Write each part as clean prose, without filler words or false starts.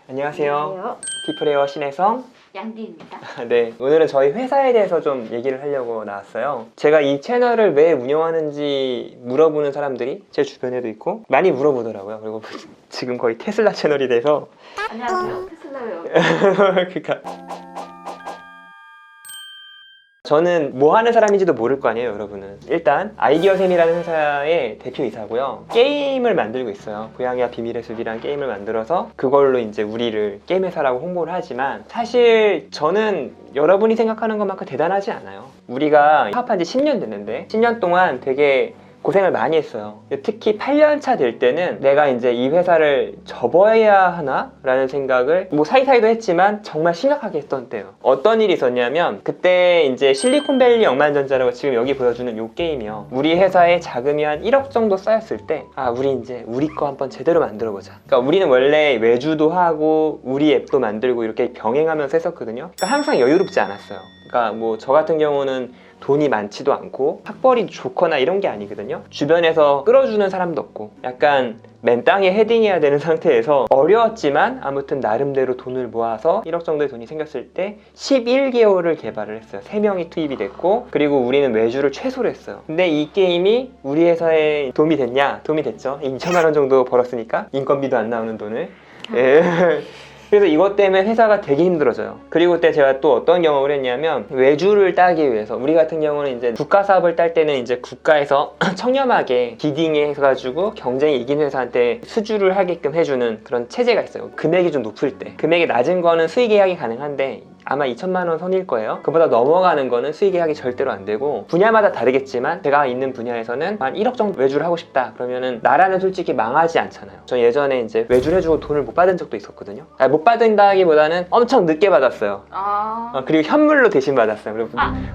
안녕하세요. 디프레어 신혜성 양디입니다. 네, 오늘은 저희 회사에 대해서 좀 얘기를 하려고 나왔어요. 제가 이 채널을 왜 운영하는지 물어보는 사람들이 제 주변에도 있고 많이 물어보더라고요. 그리고 지금 거의 테슬라 채널이 돼서 안녕하세요. 테슬라요. 그러니까 저는 뭐 하는 사람인지도 모를 거 아니에요, 여러분은. 일단 아이디어샘이라는 회사의 대표이사고요. 게임을 만들고 있어요. 고양이와 비밀의 숲이라는 게임을 만들어서 그걸로 이제 우리를 게임 회사라고 홍보를 하지만 사실 저는 여러분이 생각하는 것만큼 대단하지 않아요. 우리가 사업한 지 10년 됐는데 10년 동안 되게 고생을 많이 했어요. 특히 8년 차 될 때는 내가 이제 이 회사를 접어야 하나? 라는 생각을 뭐 사이사이도 했지만 정말 심각하게 했던 때예요. 어떤 일이 있었냐면 그때 이제 실리콘밸리 억만장자라고 지금 여기 보여주는 요 게임이요. 우리 회사에 자금이 한 1억 정도 쌓였을 때 우리 이제 우리 거 한번 제대로 만들어보자. 그러니까 우리는 원래 외주도 하고 우리 앱도 만들고 이렇게 병행하면서 했었거든요. 그러니까 항상 여유롭지 않았어요. 그러니까 뭐 저 같은 경우는 돈이 많지도 않고 학벌이 좋거나 이런 게 아니거든요. 주변에서 끌어주는 사람도 없고 약간 맨땅에 헤딩해야 되는 상태에서 어려웠지만 아무튼 나름대로 돈을 모아서 1억 정도의 돈이 생겼을 때 11개월을 개발을 했어요. 3명이 투입이 됐고 그리고 우리는 외주를 최소로 했어요. 근데 이 게임이 우리 회사에 도움이 됐냐? 도움이 됐죠. 2천만 원 정도 벌었으니까 인건비도 안 나오는 돈을 그래서 이것 때문에 회사가 되게 힘들어져요. 그리고 그때 제가 또 어떤 경험을 했냐면 외주를 따기 위해서 우리 같은 경우는 이제 국가 사업을 딸 때는 이제 국가에서 청렴하게 비딩해가지고 경쟁이 이긴 회사한테 수주를 하게끔 해주는 그런 체제가 있어요. 금액이 좀 높을 때. 금액이 낮은 거는 수익 계약이 가능한데 아마 2천만 원 선일 거예요. 그보다 넘어가는 거는 수익 계약이 절대로 안 되고 분야마다 다르겠지만 제가 있는 분야에서는 한 1억 정도 외주를 하고 싶다 그러면은 나라는 솔직히 망하지 않잖아요. 저 예전에 이제 외주를 해주고 돈을 못 받은 적도 있었거든요. 못 받은다기보다는 엄청 늦게 받았어요. 그리고 현물로 대신 받았어요. 그리고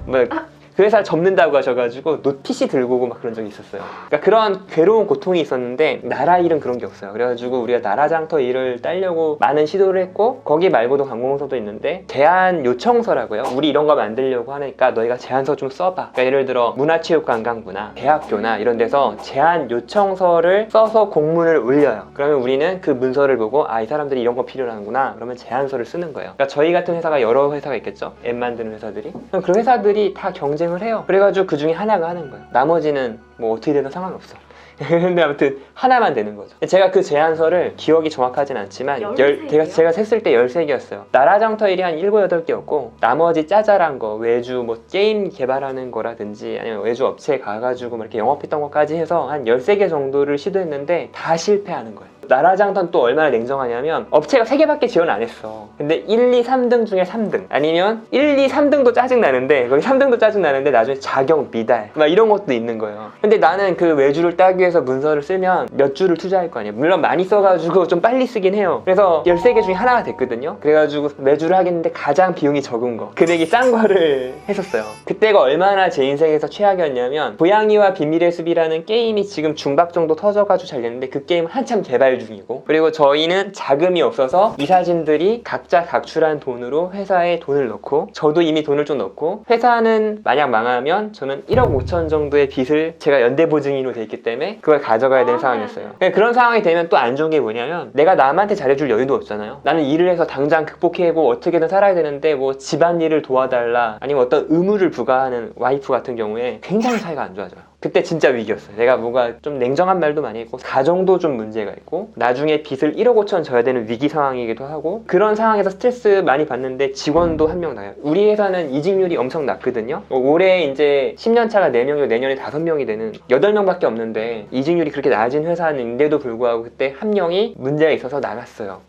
뭐 그 회사를 접는다고 하셔가지고 PC 들고 오고 막 그런 적이 있었어요. 그러니까 그런 괴로운 고통이 있었는데 나라 일은 그런 게 없어요. 그래가지고 우리가 나라장터 일을 따려고 많은 시도를 했고 거기 말고도 관공서도 있는데 제안 요청서라고요. 우리 이런 거 만들려고 하니까 너희가 제안서 좀 써봐. 그러니까 예를 들어 문화체육관광부나 대학교나 이런 데서 제안 요청서를 써서 공문을 올려요. 그러면 우리는 그 문서를 보고 이 사람들이 이런 거 필요하는구나. 그러면 제안서를 쓰는 거예요. 그러니까 저희 같은 회사가 여러 회사가 있겠죠. 앱 만드는 회사들이. 그럼 그 회사들이 다 경쟁을 해요. 그래가지고 그 중에 하나가 하는 거예요. 나머지는 뭐 어떻게 되든 상관없어. 근데 아무튼 하나만 되는 거죠. 제가 그 제안서를 기억이 정확하진 않지만 제가 셌을 때 13개였어요. 나라장터 일이 한 7, 8개였고 나머지 짜잘한 거 외주 뭐 게임 개발하는 거라든지 아니면 외주 업체에 가가지고 뭐 이렇게 영업했던 것까지 해서 한 13개 정도를 시도했는데 다 실패하는 거예요. 나라장터는 또 얼마나 냉정하냐면 업체가 3개밖에 지원 안 했어. 근데 1, 2, 3등 중에 3등 아니면 1, 2, 3등도 짜증나는데 거기 3등도 짜증나는데 나중에 자격 미달 막 이런 것도 있는 거예요. 근데 나는 그 외주를 따기 위해서 문서를 쓰면 몇 주를 투자할 거 아니에요. 물론 많이 써가지고 좀 빨리 쓰긴 해요. 그래서 13개 중에 하나가 됐거든요. 그래가지고 외주를 하겠는데 가장 비용이 적은 거 금액이 싼 거를 했었어요. 그때가 얼마나 제 인생에서 최악이었냐면 고양이와 비밀의 숲이라는 게임이 지금 중박 정도 터져가지고 잘 됐는데 그 게임 한참 개발 중이고 그리고 저희는 자금이 없어서 이사진들이 각자 각출한 돈으로 회사에 돈을 넣고 저도 이미 돈을 좀 넣고 회사는 만약 망하면 저는 1억 5천 정도의 빚을 제가 연대보증인으로 돼 있기 때문에 그걸 가져가야 되는 상황이었어요. 그런 상황이 되면 또 안 좋은 게 뭐냐면 내가 남한테 잘해줄 여유도 없잖아요. 나는 일을 해서 당장 극복해고 어떻게든 살아야 되는데 뭐 집안일을 도와달라 아니면 어떤 의무를 부과하는 와이프 같은 경우에 굉장히 사이가 안 좋아져요. 그때 진짜 위기였어요. 내가 뭔가 좀 냉정한 말도 많이 했고 가정도 좀 문제가 있고 나중에 빚을 1억 5천 져야 되는 위기 상황이기도 하고 그런 상황에서 스트레스 많이 받는데 직원도 한 명 나요. 우리 회사는 이직률이 엄청 낮거든요. 올해 이제 10년차가 4명이고 내년에 5명이 되는 8명밖에 없는데 이직률이 그렇게 낮은 회사인데도 불구하고 그때 한 명이 문제가 있어서 나갔어요.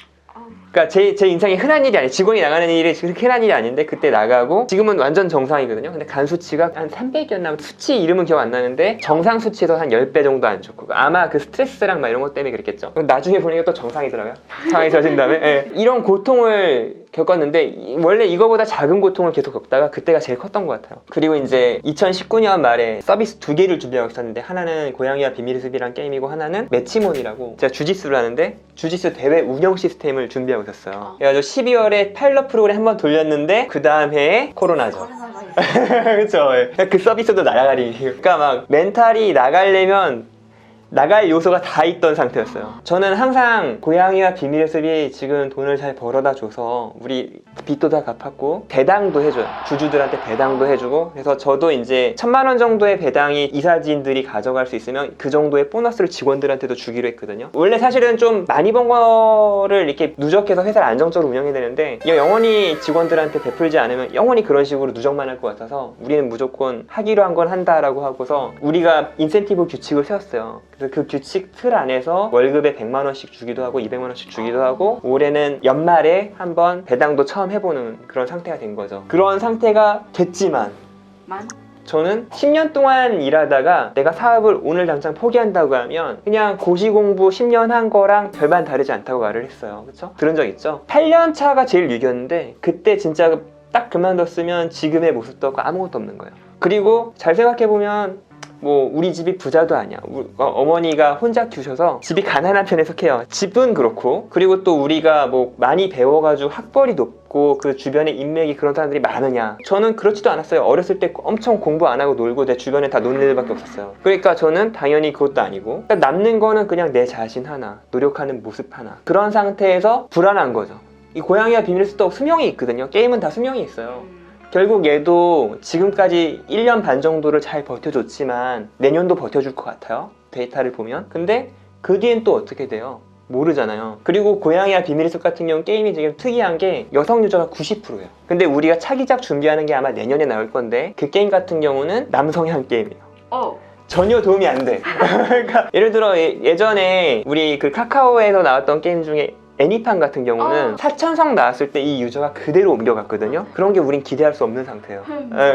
그러니까 제 인생에 흔한 일이 아니에요. 직원이 나가는 일이 그렇게 흔한 일이 아닌데 그때 나가고 지금은 완전 정상이거든요. 근데 간 수치가 한 300이었나? 수치 이름은 기억 안 나는데 정상 수치에서 한 10배 정도 안 좋고 아마 그 스트레스랑 막 이런 것 때문에 그랬겠죠. 나중에 보니까 또 정상이더라고요. 상황이 져진 다음에 네. 이런 고통을 겪었는데 원래 이거보다 작은 고통을 계속 겪다가 그때가 제일 컸던 것 같아요. 그리고 이제 2019년 말에 서비스 2개를 준비하고 있었는데 하나는 고양이와 비밀의 숲이란 게임이고 하나는 매치몬이라고 제가 주짓수를 하는데 주짓수 대회 운영 시스템을 준비하고 있었어요. 그래가지고 12월에 파일럿 프로그램 한번 돌렸는데 그 다음 해에 코로나죠. 그쵸. 그 서비스도 나가리. 그러니까 막 멘탈이 나가려면 나갈 요소가 다 있던 상태였어요. 저는 항상 고양이와 비밀의 숲이 지금 돈을 잘 벌어다 줘서 우리 빚도 다 갚았고 배당도 해줘요. 주주들한테 배당도 해주고, 그래서 저도 이제 1000만 원 정도의 배당이 이사진들이 가져갈 수 있으면 그 정도의 보너스를 직원들한테도 주기로 했거든요. 원래 사실은 좀 많이 번 거를 이렇게 누적해서 회사를 안정적으로 운영해야 되는데 이거 영원히 직원들한테 베풀지 않으면 영원히 그런 식으로 누적만 할 것 같아서 우리는 무조건 하기로 한 건 한다라고 하고서 우리가 인센티브 규칙을 세웠어요. 그래서 그 규칙 틀 안에서 월급에 100만 원씩 주기도 하고 200만 원씩 주기도 하고 올해는 연말에 한번 배당도 처음 해보는 그런 상태가 된 거죠. 그런 상태가 됐지만 저는 10년 동안 일하다가 내가 사업을 오늘 당장 포기한다고 하면 그냥 고시공부 10년 한 거랑 별반 다르지 않다고 말을 했어요. 그쵸? 들은 적 있죠? 8년 차가 제일 위기였는데 그때 진짜 딱 그만뒀으면 지금의 모습도 없고 아무것도 없는 거예요. 그리고 잘 생각해보면 뭐 우리 집이 부자도 아니야. 어머니가 혼자 키우셔서 집이 가난한 편에 속해요. 집은 그렇고, 그리고 또 우리가 뭐 많이 배워가지고 학벌이 높고 그 주변에 인맥이 그런 사람들이 많으냐, 저는 그렇지도 않았어요. 어렸을 때 엄청 공부 안 하고 놀고 내 주변에 다 노는 애들밖에 없었어요. 그러니까 저는 당연히 그것도 아니고, 그러니까 남는 거는 그냥 내 자신 하나, 노력하는 모습 하나, 그런 상태에서 불안한 거죠. 이 고양이와 비밀의 숲도 수명이 있거든요. 게임은 다 수명이 있어요. 결국 얘도 지금까지 1년 반 정도를 잘 버텨줬지만 내년도 버텨줄 것 같아요. 데이터를 보면. 근데 그 뒤엔 또 어떻게 돼요? 모르잖아요. 그리고 고양이와 비밀의 숲 같은 경우 게임이 지금 특이한 게 여성 유저가 90%예요. 근데 우리가 차기작 준비하는 게 아마 내년에 나올 건데 그 게임 같은 경우는 남성향 게임이에요. 전혀 도움이 안 돼. 그러니까 예를 들어 예전에 우리 그 카카오에서 나왔던 게임 중에 애니팡 같은 경우는 4000성 나왔을 때 이 유저가 그대로 옮겨갔거든요. 그런 게 우린 기대할 수 없는 상태예요.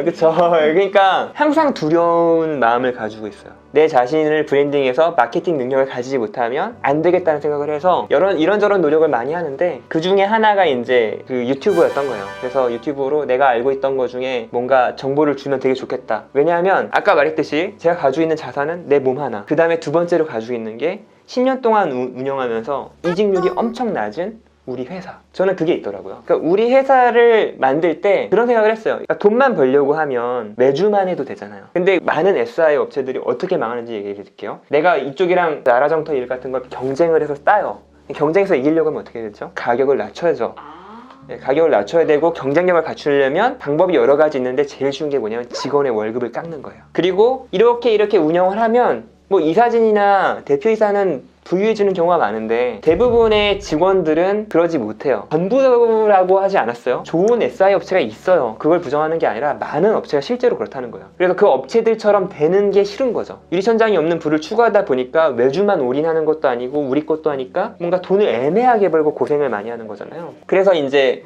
그쵸? 그러니까 항상 두려운 마음을 가지고 있어요. 내 자신을 브랜딩해서 마케팅 능력을 가지지 못하면 안 되겠다는 생각을 해서 이런저런 노력을 많이 하는데 그 중에 하나가 이제 그 유튜브였던 거예요. 그래서 유튜브로 내가 알고 있던 것 중에 뭔가 정보를 주면 되게 좋겠다. 왜냐하면 아까 말했듯이 제가 가지고 있는 자산은 내 몸 하나, 그 다음에 두 번째로 가지고 있는 게 10년 동안 운영하면서 이직률이 엄청 낮은 우리 회사. 저는 그게 있더라고요. 그러니까 우리 회사를 만들 때 그런 생각을 했어요. 그러니까 돈만 벌려고 하면 매주만 해도 되잖아요. 근데 많은 SI 업체들이 어떻게 망하는지 얘기해 드릴게요. 내가 이쪽이랑 나라정터 일 같은 걸 경쟁을 해서 따요. 경쟁에서 이기려고 하면 어떻게 되죠? 가격을 낮춰야죠. 가격을 낮춰야 되고 경쟁력을 갖추려면 방법이 여러 가지 있는데 제일 쉬운 게 뭐냐면 직원의 월급을 깎는 거예요. 그리고 이렇게 운영을 하면 뭐 이사진이나 대표이사는 부유해지는 경우가 많은데 대부분의 직원들은 그러지 못해요. 전부라고 하지 않았어요. 좋은 SI 업체가 있어요. 그걸 부정하는 게 아니라 많은 업체가 실제로 그렇다는 거예요. 그래서 그 업체들처럼 되는 게 싫은 거죠. 유리천장이 없는 부를 추구하다 보니까 외주만 올인하는 것도 아니고 우리 것도 하니까 뭔가 돈을 애매하게 벌고 고생을 많이 하는 거잖아요. 그래서 이제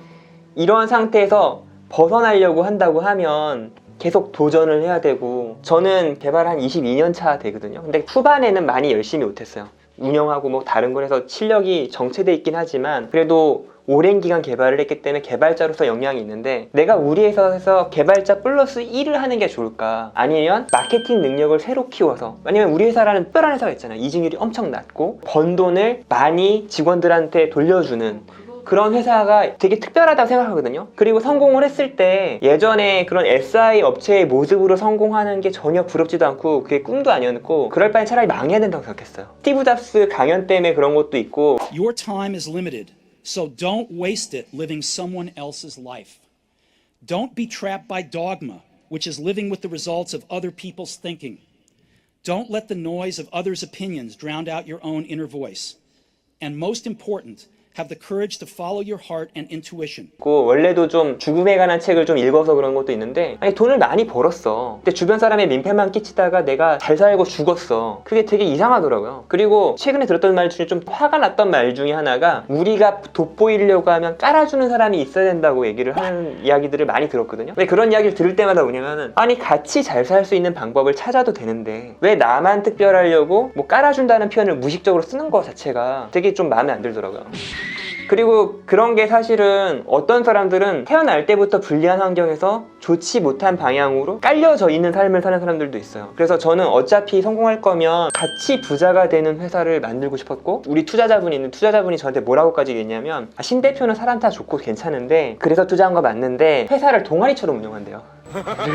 이러한 상태에서 벗어나려고 한다고 하면 계속 도전을 해야 되고, 저는 개발 한 22년 차 되거든요. 근데 후반에는 많이 열심히 못했어요. 운영하고 뭐 다른 걸 해서 실력이 정체돼 있긴 하지만 그래도 오랜 기간 개발을 했기 때문에 개발자로서 역량이 있는데, 내가 우리 회사에서 개발자 플러스 1을 하는 게 좋을까, 아니면 마케팅 능력을 새로 키워서, 왜냐면 우리 회사라는 특별한 회사가 있잖아요. 이직률이 엄청 낮고 번 돈을 많이 직원들한테 돌려주는 그런 회사가 되게 특별하다고 생각하거든요. 그리고 성공을 했을 때 예전에 그런 SI 업체의 모습으로 성공하는 게 전혀 부럽지도 않고 그게 꿈도 아니었고, 그럴 바엔 차라리 망해야 된다고 생각했어요. 스티브 잡스 강연 때문에 그런 것도 있고. Your time is limited, so don't waste it living someone else's life. Don't be trapped by dogma, which is living with the results of other people's thinking. Don't let the noise of others' opinions drown out your own inner voice. And most important, have the courage to follow your heart and intuition. 원래도 좀 죽음에 관한 책을 좀 읽어서 그런 것도 있는데, 아니 돈을 많이 벌었어. 근데 주변 사람의 민폐만 끼치다가 내가 잘 살고 죽었어. 그게 되게 이상하더라고요. 그리고 최근에 들었던 말 중에 좀 화가 났던 말 중에 하나가, 우리가 돋보이려고 하면 깔아주는 사람이 있어야 된다고 얘기를 하는 이야기들을 많이 들었거든요. 근데 그런 이야기를 들을 때마다 뭐냐면은, 아니 같이 잘 살 수 있는 방법을 찾아도 되는데 왜 나만 특별하려고 뭐 깔아준다는 표현을 무식적으로 쓰는 거 자체가 되게 좀 마음에 안 들더라고요. 그리고 그런 게 사실은 어떤 사람들은 태어날 때부터 불리한 환경에서 좋지 못한 방향으로 깔려져 있는 삶을 사는 사람들도 있어요. 그래서 저는 어차피 성공할 거면 같이 부자가 되는 회사를 만들고 싶었고, 우리 투자자분이 저한테 뭐라고까지 얘기했냐면, 신 대표는 사람 다 좋고 괜찮은데 그래서 투자한 거 맞는데 회사를 동아리처럼 운영한대요.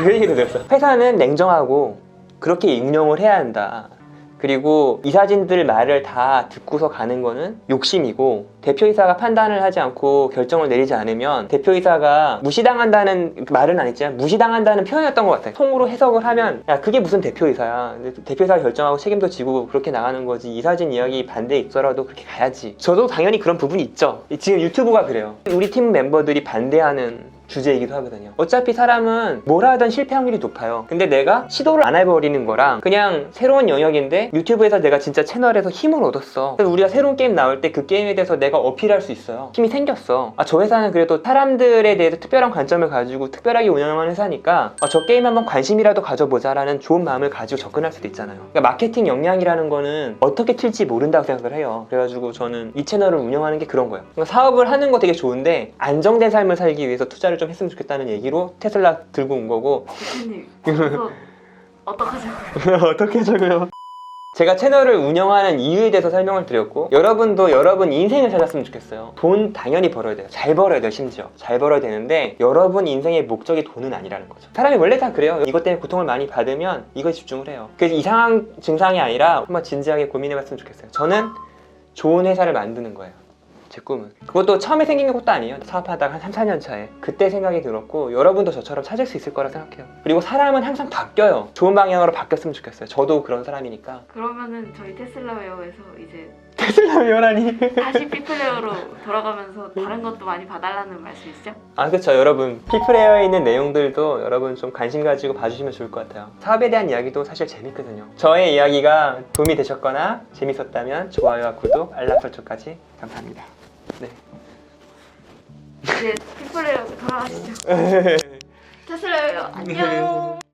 그 얘기도 들었어요. 회사는 냉정하고 그렇게 운영을 해야 한다. 그리고 이사진들 말을 다 듣고서 가는 거는 욕심이고, 대표이사가 판단을 하지 않고 결정을 내리지 않으면 대표이사가 무시당한다는 말은 아니지만 무시당한다는 표현이었던 것 같아요. 통으로 해석을 하면 야 그게 무슨 대표이사야, 대표이사가 결정하고 책임도 지고 그렇게 나가는 거지, 이사진 이야기 반대 있더라도 그렇게 가야지. 저도 당연히 그런 부분이 있죠. 지금 유튜브가 그래요. 우리 팀 멤버들이 반대하는 주제이기도 하거든요. 어차피 사람은 뭘 하든 실패 확률이 높아요. 근데 내가 시도를 안 해버리는 거랑 그냥 새로운 영역인데 유튜브에서 내가 진짜 채널에서 힘을 얻었어. 그래서 우리가 새로운 게임 나올 때 그 게임에 대해서 내가 어필할 수 있어요. 힘이 생겼어. 저 회사는 그래도 사람들에 대해서 특별한 관점을 가지고 특별하게 운영하는 회사니까 저 게임 한번 관심이라도 가져보자 라는 좋은 마음을 가지고 접근할 수도 있잖아요. 그러니까 마케팅 역량이라는 거는 어떻게 튈지 모른다고 생각을 해요. 그래가지고 저는 이 채널을 운영하는 게 그런 거예요. 그러니까 사업을 하는 거 되게 좋은데 안정된 삶을 살기 위해서 투자를 좀 했으면 좋겠다는 얘기로 테슬라 들고 온 거고. 대표님, 그래서 어떡하자고요? 어떻게 하자고요? 제가 채널을 운영하는 이유에 대해서 설명을 드렸고, 여러분도 여러분 인생을 살았으면 좋겠어요. 돈 당연히 벌어야 돼요. 잘 벌어야 돼요. 심지어 잘 벌어야 되는데 여러분 인생의 목적이 돈은 아니라는 거죠. 사람이 원래 다 그래요. 이것 때문에 고통을 많이 받으면 이거에 집중을 해요. 그래서 이상한 증상이 아니라 한번 진지하게 고민해봤으면 좋겠어요. 저는 좋은 회사를 만드는 거예요. 제 꿈은. 그것도 처음에 생긴 것도 아니에요. 사업하다가 한 3, 4년 차에 그때 생각이 들었고, 여러분도 저처럼 찾을 수 있을 거라 생각해요. 그리고 사람은 항상 바뀌어요. 좋은 방향으로 바뀌었으면 좋겠어요. 저도 그런 사람이니까. 그러면은 저희 테슬라웨어에서 이제 테슬라 위원하니. 다시 피플웨어로 돌아가면서 다른 것도 많이 봐달라는 말씀이시죠? 그렇죠. 여러분 피플에어에 있는 내용들도 여러분 좀 관심 가지고 봐주시면 좋을 것 같아요. 사업에 대한 이야기도 사실 재밌거든요. 저의 이야기가 도움이 되셨거나 재밌었다면 좋아요와 구독, 알람 설정까지 감사합니다. 네. 이제 피플웨어 돌아가시죠. 테슬라웨어 안녕.